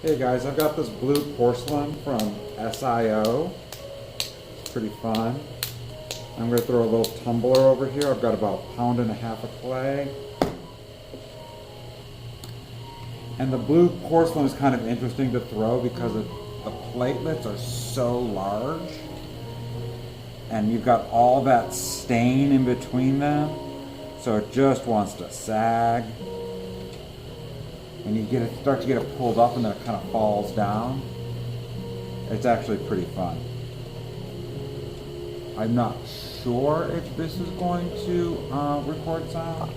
Hey guys, I've got this blue porcelain from SIO. It's pretty fun. I'm going to throw a little tumbler over here. I've got about 1.5 pounds of clay. And the blue porcelain is kind of interesting to throw because the platelets are so large. And you've got all that stain in between them. So it just wants to sag. And you start to get it pulled up and then it kind of falls down. It's actually pretty fun. I'm not sure if this is going to record sound.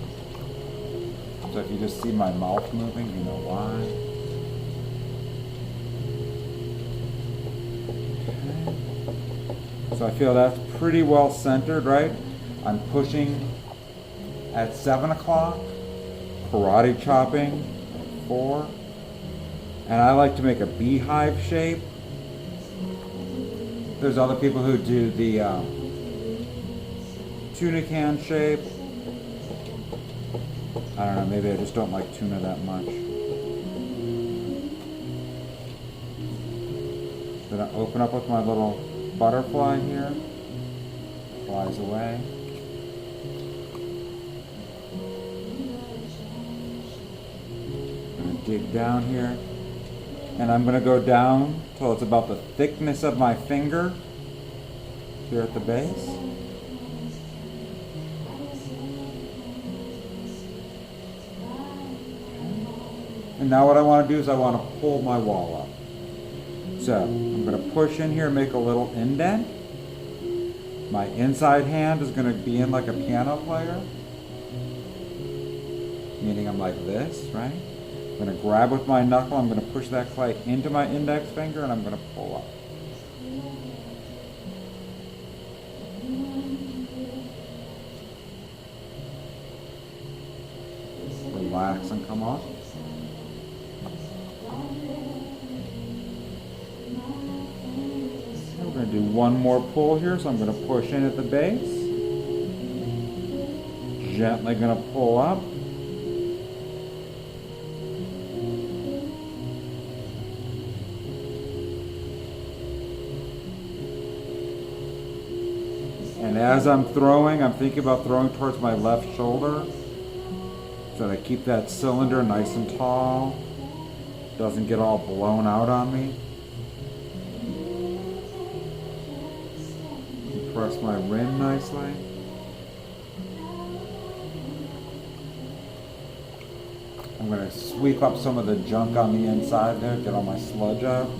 So if you just see my mouth moving, you know why. Okay. So I feel that's pretty well centered, right? I'm pushing at 7 o'clock, karate chopping at 4. And I like to make a beehive shape. There's other people who do the tuna can shape. I don't know, maybe I just don't like tuna that much. Then I open up with my little butterfly here. Flies away. I'm going to dig down here. And I'm going to go down till it's about the thickness of my finger here at the base. And now what I want to do is I want to pull my wall up. So I'm going to push in here and make a little indent. My inside hand is going to be in like a piano player. Meaning I'm like this, right? I'm going to grab with my knuckle, I'm going to push that clay into my index finger and I'm going to pull up. Relax and come off. We're going to do one more pull here, so I'm going to push in at the base. Gently going to pull up. And as I'm throwing, I'm thinking about throwing towards my left shoulder so that I keep that cylinder nice and tall. Doesn't get all blown out on me. Press my rim nicely. I'm going to sweep up some of the junk on the inside there, get all my sludge out.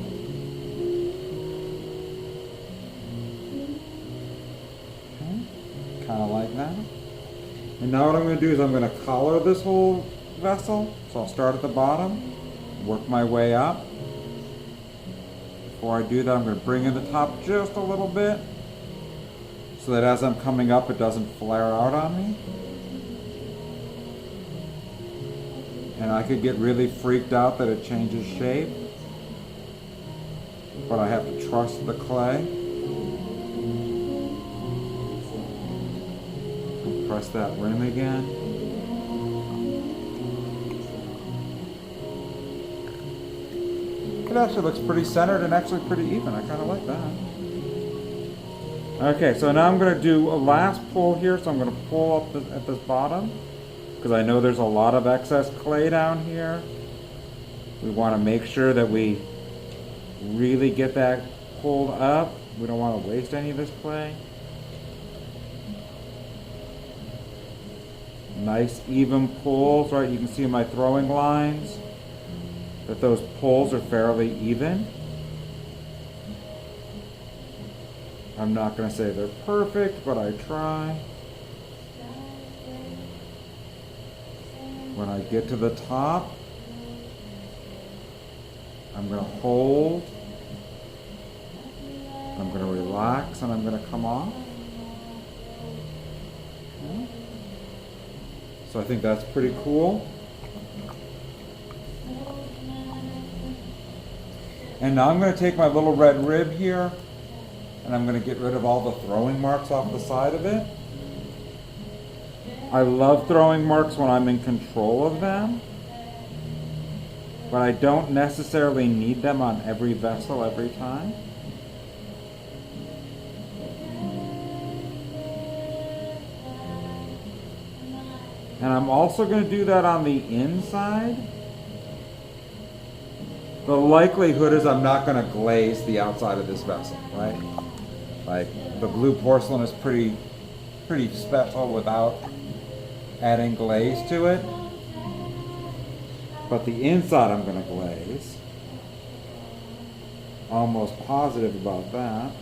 Kind of like that. And now what I'm going to do is I'm going to collar this whole vessel. So I'll start at the bottom, work my way up. Before I do that, I'm going to bring in the top just a little bit so that as I'm coming up, it doesn't flare out on me. And I could get really freaked out that it changes shape, but I have to trust the clay. Press that rim again. It actually looks pretty centered and actually pretty even. I kind of like that. Okay, so now I'm going to do a last pull here. So I'm going to pull up at this bottom because I know there's a lot of excess clay down here. We want to make sure that we really get that pulled up. We don't want to waste any of this clay. Nice even pulls, right? You can see my throwing lines that those pulls are fairly even. I'm not going to say they're perfect, but I try. When I get to the top, I'm going to hold. I'm going to relax and I'm going to come off. Okay. So I think that's pretty cool. And now I'm going to take my little red rib here and I'm going to get rid of all the throwing marks off the side of it. I love throwing marks when I'm in control of them. but I don't necessarily need them on every vessel every time. And I'm also going to do that on the inside. The likelihood is I'm not going to glaze the outside of this vessel, right? Like, the blue porcelain is pretty special without adding glaze to it. But the inside I'm going to glaze. Almost positive about that.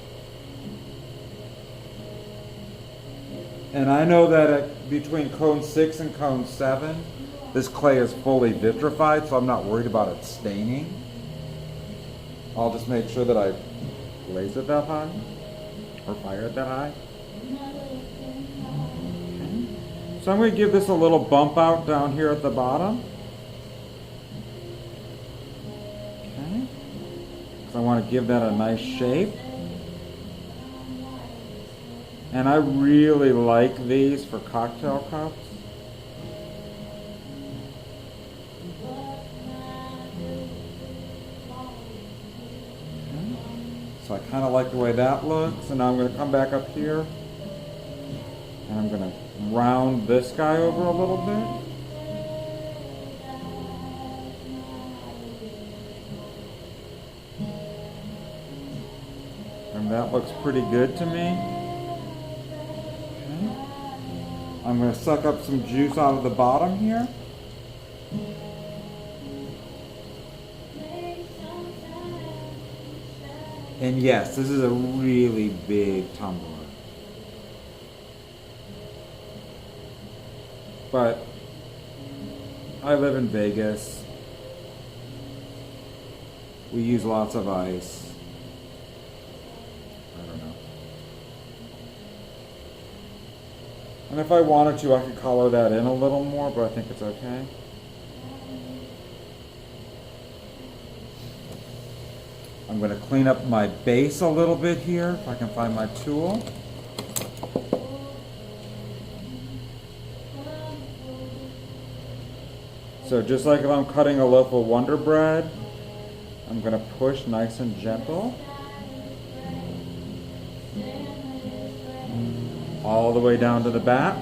And I know that between cone 6 and cone 7, this clay is fully vitrified, so I'm not worried about it staining. I'll just make sure that I glaze it that high, or fire it that high. Okay. So I'm going to give this a little bump out down here at the bottom. Okay. So I want to give that a nice shape. And I really like these for cocktail cups. Okay. So I kind of like the way that looks. And now I'm going to come back up here. And I'm going to round this guy over a little bit. And that looks pretty good to me. I'm going to suck up some juice out of the bottom here. And yes, this is a really big tumbler. But I live in Vegas. We use lots of ice. And if I wanted to, I could color that in a little more, but I think it's okay. I'm going to clean up my base a little bit here, if I can find my tool. So just like if I'm cutting a loaf of Wonder Bread, I'm going to push nice and gentle. All the way down to the back.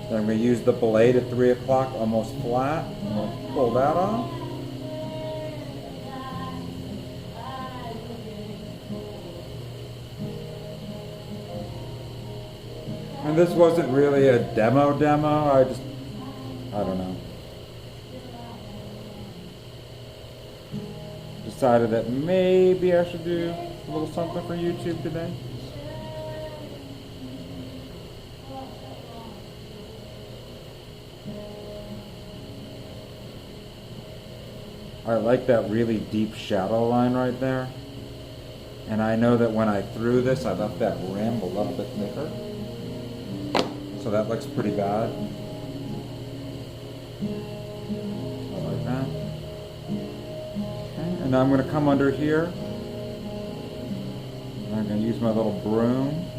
Then I'm going to use the blade at 3 o'clock almost flat. I'm going to pull that off. And this wasn't really a demo. I don't know. Decided that maybe I should do a little something for YouTube today. I like that really deep shadow line right there. And I know that when I threw this, I left that rim a little bit thicker. So that looks pretty bad. I like that. Okay, and now I'm going to come under here. And I'm going to use my little broom.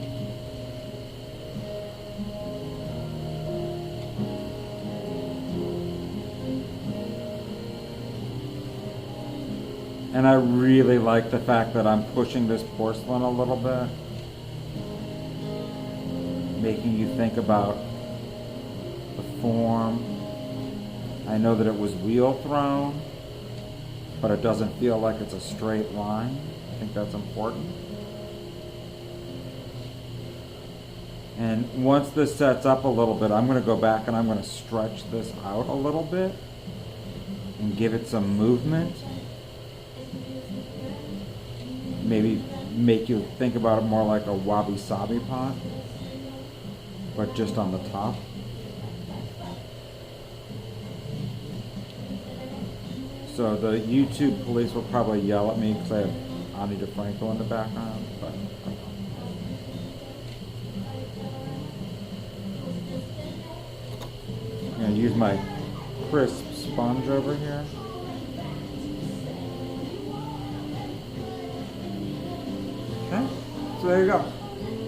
And I really like the fact that I'm pushing this porcelain a little bit, making you think about the form. I know that it was wheel thrown, but it doesn't feel like it's a straight line. I think that's important. And once this sets up a little bit, I'm going to go back and I'm going to stretch this out a little bit and give it some movement. Maybe make you think about it more like a wabi-sabi pot, but just on the top. So the YouTube police will probably yell at me because I have Ani DeFranco in the background, but I'm going to use my crisp sponge over here. Okay, so there you go.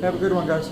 Have a good one, guys.